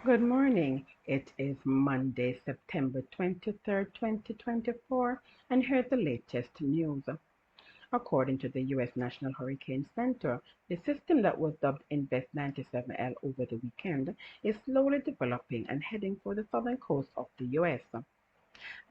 Good morning. It is Monday, September 23rd, 2024, and here's the latest news. According to the U.S. National Hurricane Center, the system that was dubbed Invest97L over the weekend is slowly developing and heading for the southern coast of the U.S.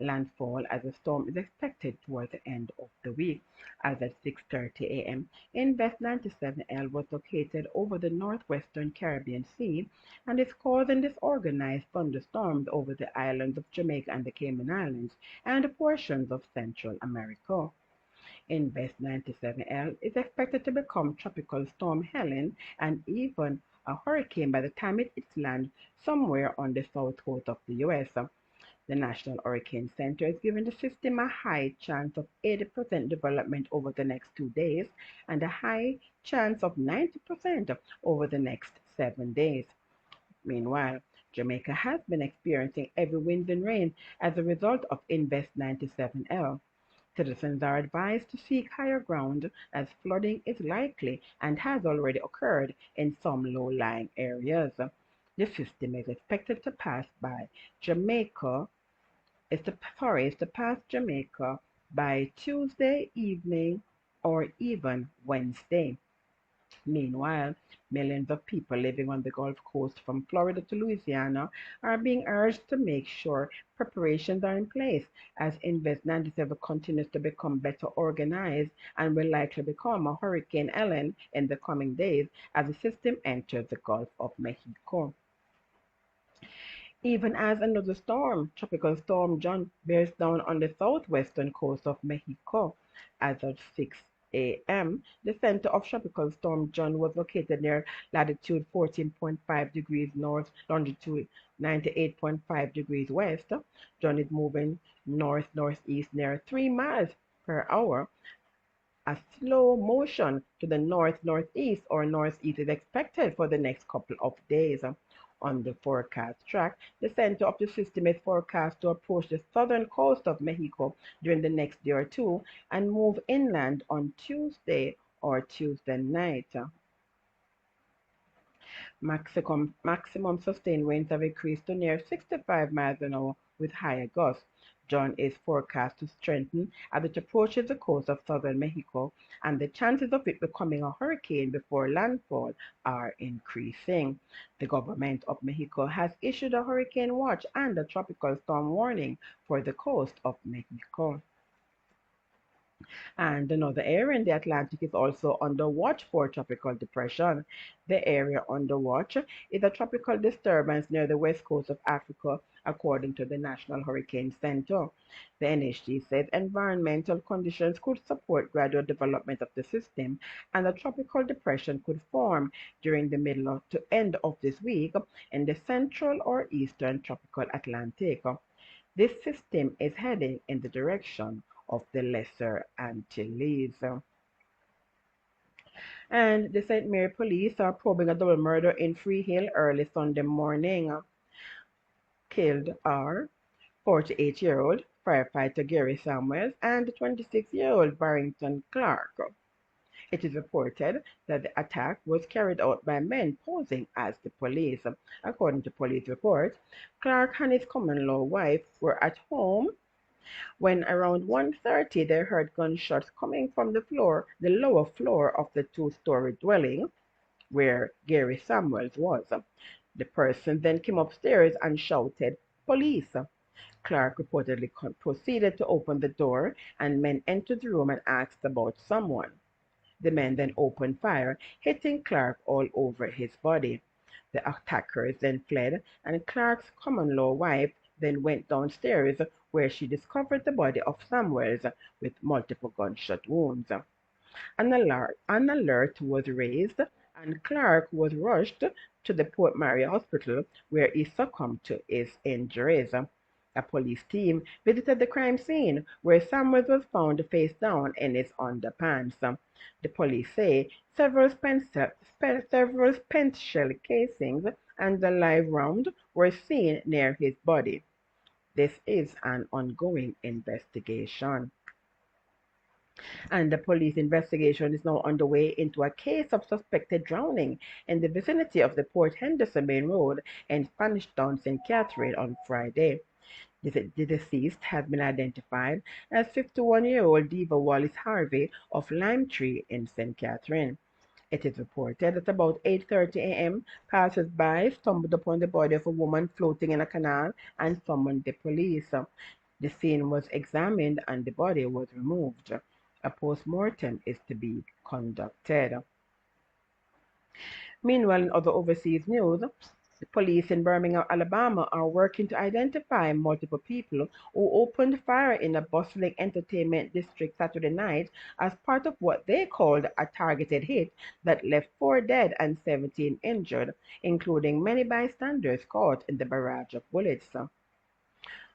Landfall as a storm is expected toward the end of the week, as at 6:30 a.m. Invest 97L was located over the northwestern Caribbean Sea and is causing disorganized thunderstorms over the islands of Jamaica and the Cayman Islands and portions of Central America. Invest 97L is expected to become Tropical Storm Helen and even a hurricane by the time it hits land somewhere on the south coast of the U.S. The National Hurricane Center is giving the system a high chance of 80% development over the next 2 days and a high chance of 90% over the next 7 days. Meanwhile, Jamaica has been experiencing heavy winds and rain as a result of Invest 97L. Citizens are advised to seek higher ground as flooding is likely and has already occurred in some low-lying areas. The system is expected to pass by Jamaica is to pass Jamaica by Tuesday evening or even Wednesday. Meanwhile, millions of people living on the Gulf Coast from Florida to Louisiana are being urged to make sure preparations are in place as Invest 97 continues to become better organized and will likely become a Hurricane Ellen in the coming days as the system enters the Gulf of Mexico. Even as another storm, Tropical Storm John, bears down on the southwestern coast of Mexico. As of 6 a.m., the center of Tropical Storm John was located near latitude 14.5 degrees north, longitude 98.5 degrees west. John is moving north-northeast near 3 miles per hour. A slow motion to the north-northeast or northeast is expected for the next couple of days. On the forecast track, the center of the system is forecast to approach the southern coast of Mexico during the next day or two and move inland on Tuesday or Tuesday night. Maximum sustained winds have increased to near 65 miles an hour with higher gusts. John is forecast to strengthen as it approaches the coast of southern Mexico, and the chances of it becoming a hurricane before landfall are increasing. The government of Mexico has issued a hurricane watch and a tropical storm warning for the coast of Mexico. And another area in the Atlantic is also under watch for tropical depression. The area under watch is a tropical disturbance near the west coast of Africa, according to the National Hurricane Center. The NHC says environmental conditions could support gradual development of the system, and a tropical depression could form during the middle to end of this week in the central or eastern tropical Atlantic. This system is heading in the direction of the Lesser Antilles. And the St. Mary police are probing a double murder in Freehill early Sunday morning. Killed are 48-year-old firefighter Gary Samuels and 26-year-old Barrington Clark. It is reported that the attack was carried out by men posing as the police. According to police reports, Clark and his common-law wife were at home when around 1:30 they heard gunshots coming from the lower floor of the two-story dwelling where Gary Samuels was. The person then came upstairs and shouted, "Police!" Clark reportedly proceeded to open the door, and men entered the room and asked about someone. The men then opened fire, hitting Clark all over his body. The attackers then fled, and Clark's common-law wife then went downstairs where she discovered the body of Samuels with multiple gunshot wounds. An alert was raised, and Clark was rushed to the Port Maria Hospital where he succumbed to his injuries. A police team visited the crime scene where Samuels was found face down in his underpants. The police say several spent shell casings and a live round were seen near his body. This is an ongoing investigation. And the police investigation is now underway into a case of suspected drowning in the vicinity of the Port Henderson Main Road in Spanish Town, St. Catherine on Friday. The deceased has been identified as 51-year-old Diva Wallace Harvey of Lime Tree in St. Catherine. It is reported that about 8:30 a.m., passers-by stumbled upon the body of a woman floating in a canal and summoned the police. The scene was examined and the body was removed. A post-mortem is to be conducted. Meanwhile, in other overseas news, the police in Birmingham, Alabama are working to identify multiple people who opened fire in a bustling entertainment district Saturday night as part of what they called a targeted hit that left 4 dead and 17 injured, including many bystanders caught in the barrage of bullets.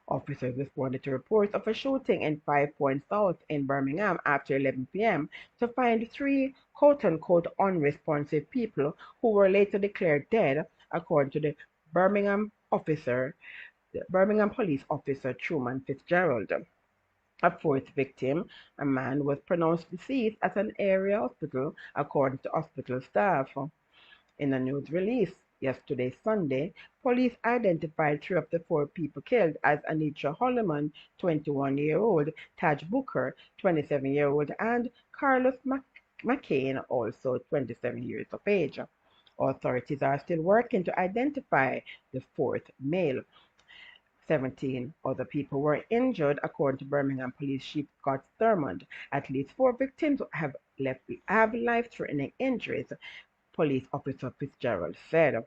Officers responded to reports of a shooting in Five Points South in Birmingham after 11 p.m. to find 3 quote-unquote unresponsive people who were later declared dead, according to the Birmingham police officer Truman Fitzgerald. A fourth victim, a man, was pronounced deceased at an area hospital, according to hospital staff. In a news release yesterday, Sunday, police identified 3 of the 4 people killed as Anitra Holloman, 21-year-old, Taj Booker, 27-year-old, and Carlos McCain, also 27 years of age. Authorities are still working to identify the 4th male. 17 other people were injured, according to Birmingham Police Chief Scott Thurmond. At least 4 victims have life-threatening injuries, Police Officer Fitzgerald said.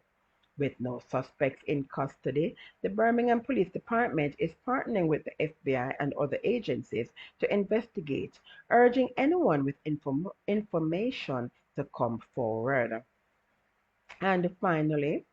With no suspects in custody, the Birmingham Police Department is partnering with the FBI and other agencies to investigate, urging anyone with information to come forward. And finally,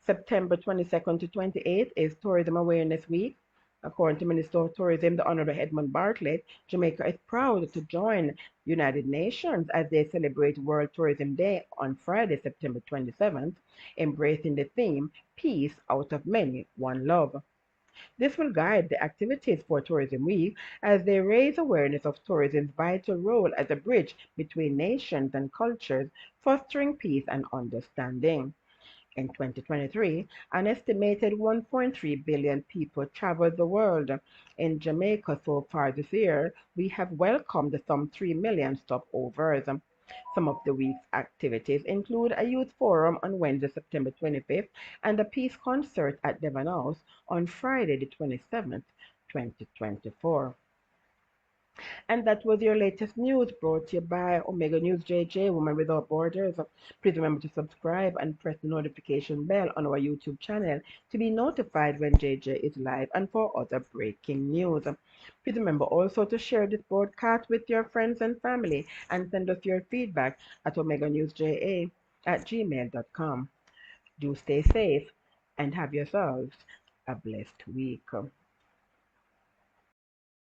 September 22nd to 28th is Tourism Awareness Week. According to Minister of Tourism, the Honorable Edmund Bartlett, Jamaica is proud to join United Nations as they celebrate World Tourism Day on Friday, September 27th, embracing the theme, Peace Out of Many, One Love. This will guide the activities for Tourism Week as they raise awareness of tourism's vital role as a bridge between nations and cultures, fostering peace and understanding. In 2023, an estimated 1.3 billion people traveled the world. In Jamaica so far this year, we have welcomed some 3 million stopovers. Some of the week's activities include a youth forum on Wednesday, September 25th, and a peace concert at Devon House on Friday, the 27th, 2024. And that was your latest news brought to you by Omega News JJ, Women Without Borders. Please remember to subscribe and press the notification bell on our YouTube channel to be notified when JJ is live and for other breaking news. Please remember also to share this broadcast with your friends and family and send us your feedback at omeganewsja@gmail.com. Do stay safe and have yourselves a blessed week.